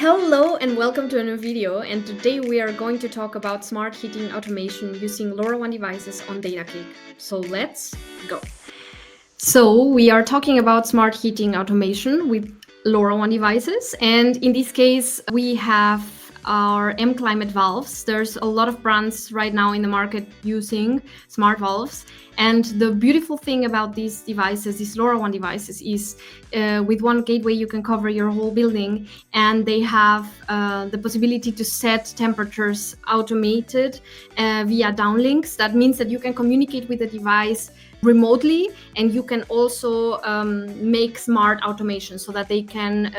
Hello and welcome to a new video, and today we are going to talk about smart heating automation using LoRaWAN devices on Datacake. So let's go. So we are talking about smart heating automation with LoRaWAN devices, and in this case we have our M-Climate valves. There's a lot of brands right now in the market using smart valves, and the beautiful thing about these devices, these LoRaWAN devices, is with one gateway you can cover your whole building, and they have the possibility to set temperatures automated via downlinks. That means that you can communicate with the device remotely, and you can also make smart automation so that they can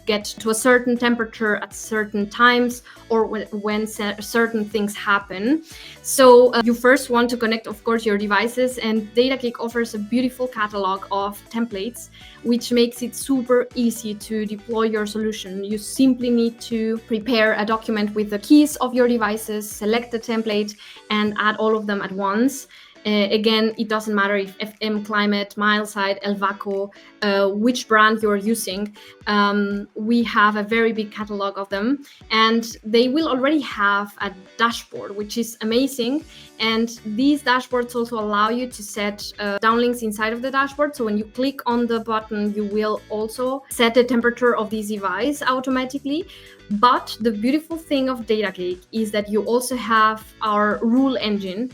get to a certain temperature at certain times or when certain things happen. So you first want to connect, of course, your devices, and Datacake offers a beautiful catalog of templates, which makes it super easy to deploy your solution. You simply need to prepare a document with the keys of your devices, select the template, and add all of them at once. Again, it doesn't matter if FM Climate, Mileside, Elvaco, which brand you're using. We have a very big catalog of them, and they will already have a dashboard, which is amazing. And these dashboards also allow you to set downlinks inside of the dashboard. So when you click on the button, you will also set the temperature of this device automatically. But the beautiful thing of Datacake is that you also have our rule engine,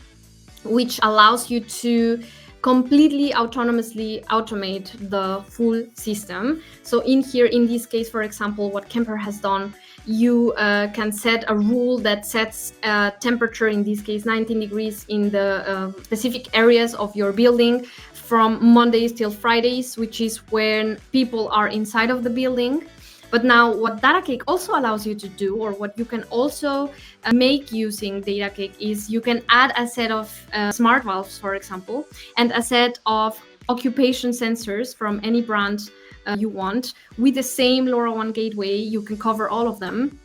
which allows you to completely autonomously automate the full system. So in here, in this case, for example, what Kemper has done, you can set a rule that sets a temperature, in this case 19 degrees, in the specific areas of your building from Mondays till Fridays, which is when people are inside of the building. But now what Datacake also allows you to do, or what you can also make using Datacake, is you can add a set of smart valves, for example, and a set of occupation sensors from any brand you want. With the same LoRaWAN gateway, you can cover all of them.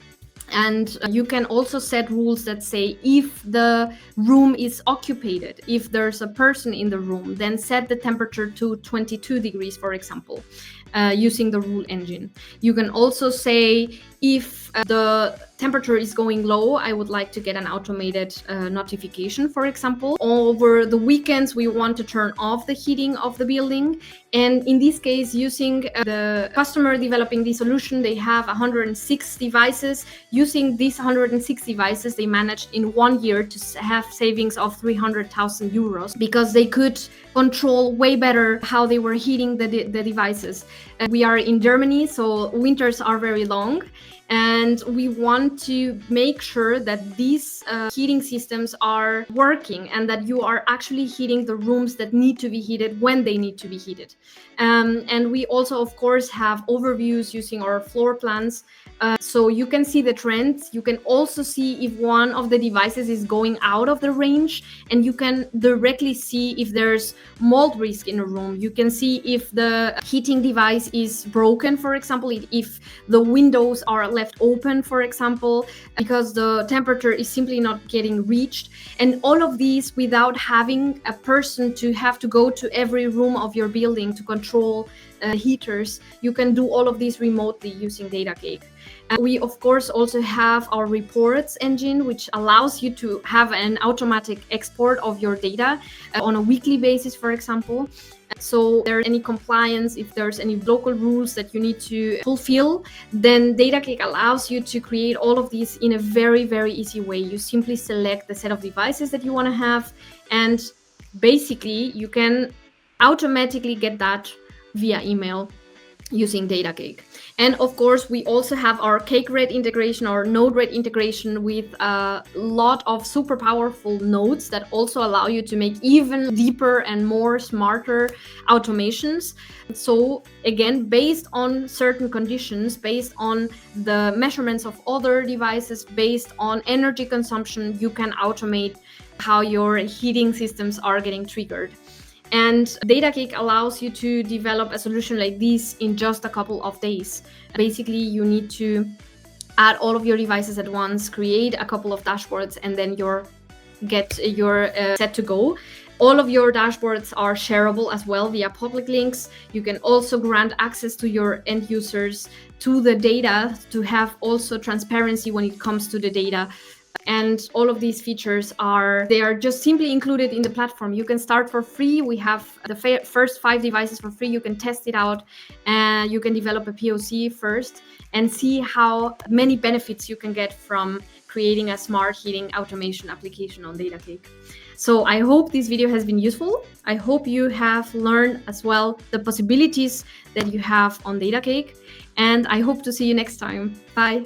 And you can also set rules that say if the room is occupied, if there's a person in the room, then set the temperature to 22 degrees, for example, using the rule engine. You can also say if the temperature is going low, I would like to get an automated notification, for example. Over the weekends, we want to turn off the heating of the building. And in this case, using the customer developing the solution, they have 106 devices. Using these 106 devices, they managed in 1 year to have savings of 300,000 euros because they could control way better how they were heating the devices. We are in Germany, so winters are very long, and we want to make sure that these heating systems are working and that you are actually heating the rooms that need to be heated when they need to be heated. And we also, of course, have overviews using our floor plans. So you can see the trends. You can also see if one of the devices is going out of the range, and you can directly see if there's mold risk in a room. You can see if the heating device is broken, for example, if the windows are left open, for example, because the temperature is simply not getting reached. And all of these without having a person to have to go to every room of your building to control heaters. You can do all of these remotely using Datacake. We, of course, also have our reports engine, which allows you to have an automatic export of your data on a weekly basis, for example. So if there's any compliance, if there's any local rules that you need to fulfill, then Datacake allows you to create all of these in a very, very easy way. You simply select the set of devices that you want to have, and basically you can automatically get that via email using Datacake. And of course, we also have our Cake-Red integration, or Node-Red integration, with a lot of super powerful nodes that also allow you to make even deeper and more smarter automations. So again, based on certain conditions, based on the measurements of other devices, based on energy consumption, you can automate how your heating systems are getting triggered. And Datacake allows you to develop a solution like this in just a couple of days. Basically, you need to add all of your devices at once, create a couple of dashboards, and then you're set to go. All of your dashboards are shareable as well via public links. You can also grant access to your end users to the data to have also transparency when it comes to the data. And all of these features are just simply included in the platform. You can start for free. We have the first 5 devices for free. You can test it out and you can develop a POC first and see how many benefits you can get from creating a smart heating automation application on Datacake. So I hope this video has been useful. I hope you have learned as well the possibilities that you have on Datacake, and I hope to see you next time. Bye.